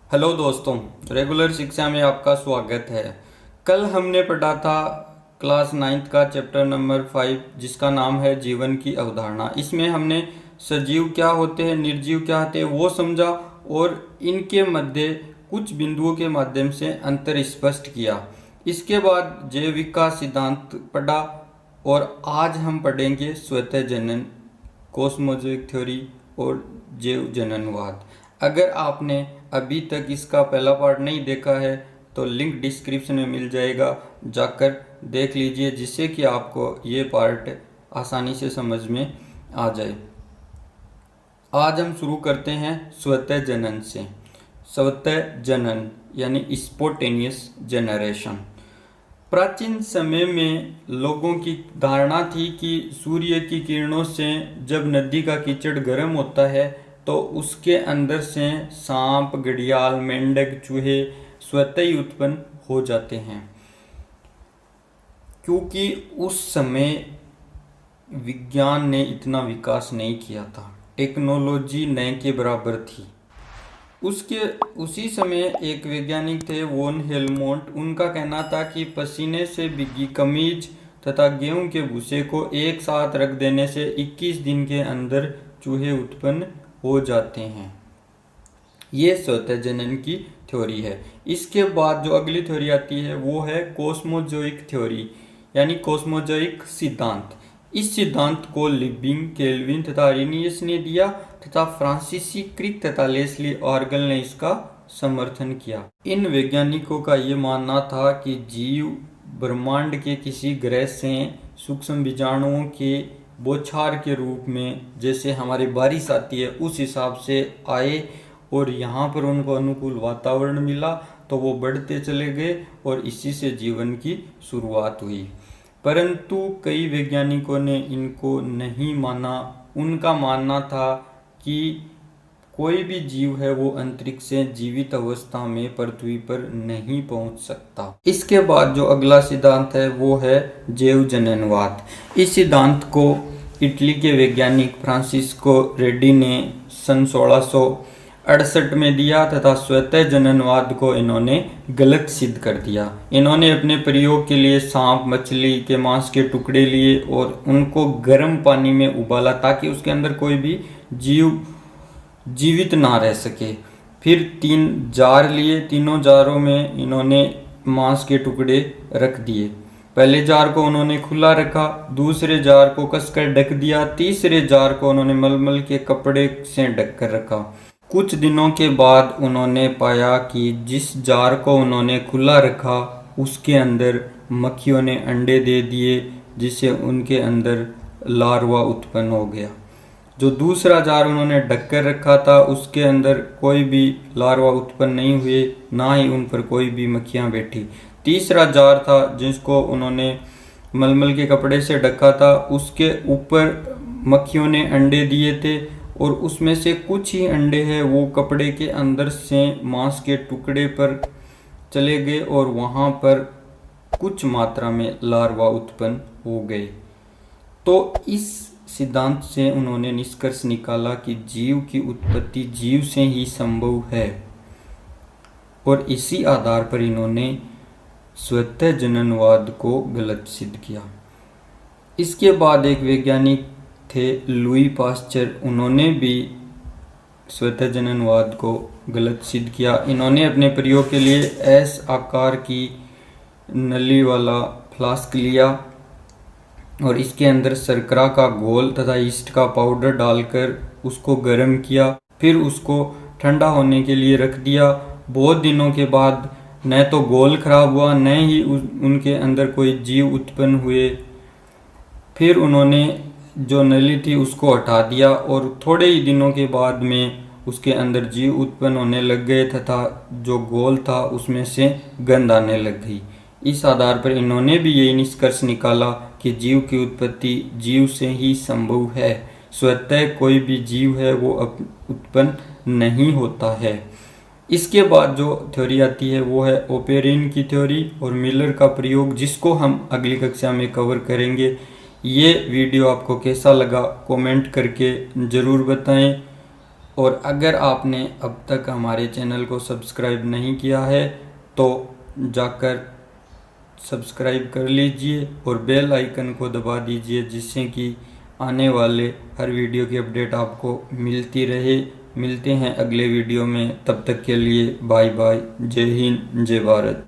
Hello दोस्तों, regular शिक्षा में आपका स्वागत है। कल हमने पढ़ा था क्लास 9th का चैप्टर नंबर 5 जिसका नाम है जीवन की अवधारणा। इसमें हमने सजीव क्या होते हैं, निर्जीव क्या होते हैं वो समझा और इनके मध्य कुछ बिंदुओं के माध्यम से अंतर स्पष्ट किया। इसके बाद जैविक का सिद्धांत पढ़ा और आज हम पढ़ेंगे स्वतः जनन, कॉस्मोजोइक थ्योरी और जैव जननवाद। अगर आपने अभी तक इसका पहला पार्ट नहीं देखा है तो लिंक डिस्क्रिप्शन में मिल जाएगा, जाकर देख लीजिए जिससे कि आपको ये पार्ट आसानी से समझ में आ जाए। आज हम शुरू करते हैं स्वतः जनन से। स्वतः जनन यानी स्पोंटेनियस जनरेशन। प्राचीन समय में लोगों की धारणा थी कि सूर्य की किरणों से जब नदी का कीचड़ गर्म होता है तो उसके अंदर से सांप, घड़ियाल, मेंढक, चूहे स्वतः ही उत्पन्न हो जाते हैं, क्योंकि उस समय विज्ञान ने इतना विकास नहीं किया था, टेक्नोलॉजी न के बराबर थी। उसी समय एक वैज्ञानिक थे वोन हेलमोंट। उनका कहना था कि पसीने से भीगी कमीज तथा गेहूं के भूसे को एक साथ रख देने से 21 दिन के अंदर चूहे उत्पन्न हो जाते हैं। ये स्वतः जनन की थ्योरी है। इसके बाद जो अगली थ्योरी आती है वो है कॉस्मोजोइक थ्योरी यानी कॉस्मोजोइक सिद्धांत। इस सिद्धांत को लिबिंग, केल्विन तथा अरेनियस ने दिया तथा फ्रांसीसी क्रिक तथा लेस्ली ऑर्गल ने इसका समर्थन किया। इन वैज्ञानिकों का ये मानना था कि जीव ब्रह्मांड के किसी ग्रह से सूक्ष्म बीजाणुओं के बौछार के रूप में जैसे हमारी बारिश आती है उस हिसाब से आए और यहाँ पर उनको अनुकूल वातावरण मिला तो वो बढ़ते चले गए और इसी से जीवन की शुरुआत हुई। परंतु कई वैज्ञानिकों ने इनको नहीं माना। उनका मानना था कि कोई भी जीव है वो अंतरिक्ष से जीवित अवस्था में पृथ्वी पर नहीं पहुंच सकता। इसके बाद जो अगला सिद्धांत है वो है जैव जननवाद। इस सिद्धांत को इटली के वैज्ञानिक फ्रांसिस्को रेड्डी ने सन 1668 में दिया तथा स्वतः जननवाद को इन्होंने गलत सिद्ध कर दिया। इन्होंने अपने प्रयोग के लिए सांप, मछली के मांस के टुकड़े लिए और उनको गर्म पानी में उबाला ताकि उसके अंदर कोई भी जीव जीवित ना रह सके। फिर 3 जार लिए, तीनों जारों में इन्होंने मांस के टुकड़े रख दिए। पहले जार को उन्होंने खुला रखा, दूसरे जार को कसकर ढक दिया, तीसरे जार को उन्होंने मलमल के कपड़े से ढक कर रखा। कुछ दिनों के बाद उन्होंने पाया कि जिस जार को उन्होंने खुला रखा उसके अंदर मक्खियों ने अंडे दे दिए, जिससे उनके अंदर लार्वा उत्पन्न हो गया। जो दूसरा जार उन्होंने ढक कर रखा था उसके अंदर कोई भी लार्वा उत्पन्न नहीं हुए, ना ही उन पर कोई भी मक्खियां बैठी। तीसरा जार था जिसको उन्होंने मलमल के कपड़े से ढका था, उसके ऊपर मक्खियों ने अंडे दिए थे और उसमें से कुछ ही अंडे हैं वो कपड़े के अंदर से मांस के टुकड़े पर चले गए और वहाँ पर कुछ मात्रा में लार्वा उत्पन्न हो गए। तो इस सिद्धांत से उन्होंने निष्कर्ष निकाला कि जीव की उत्पत्ति जीव से ही संभव है और इसी आधार पर इन्होंने स्वतः जननवाद को गलत सिद्ध किया। इसके बाद एक वैज्ञानिक थे लुई पास्चर। उन्होंने भी स्वतः जननवाद को गलत सिद्ध किया। इन्होंने अपने प्रयोग के लिए एस आकार की नली वाला फ्लास्क लिया और इसके अंदर शर्करा का घोल तथा ईस्ट का पाउडर डालकर उसको गर्म किया, फिर उसको ठंडा होने के लिए रख दिया। बहुत दिनों के बाद न तो घोल खराब हुआ न ही उनके अंदर कोई जीव उत्पन्न हुए। फिर उन्होंने जो नली थी उसको हटा दिया और थोड़े ही दिनों के बाद में उसके अंदर जीव उत्पन्न होने लग गए तथा जो घोल था उसमें से गंध आने लग गई। इस आधार पर इन्होंने भी यही निष्कर्ष निकाला कि जीव की उत्पत्ति जीव से ही संभव है, स्वतः कोई भी जीव है वो उत्पन्न नहीं होता है। इसके बाद जो थ्योरी आती है वो है ओपेरिन की थ्योरी और मिलर का प्रयोग, जिसको हम अगली कक्षा में कवर करेंगे। ये वीडियो आपको कैसा लगा कमेंट करके ज़रूर बताएं और अगर आपने अब तक हमारे चैनल को सब्सक्राइब नहीं किया है तो जाकर सब्सक्राइब कर लीजिए और बेल आइकन को दबा दीजिए, जिससे कि आने वाले हर वीडियो की अपडेट आपको मिलती रहे। मिलते हैं अगले वीडियो में, तब तक के लिए बाय बाय। जय हिंद, जय भारत।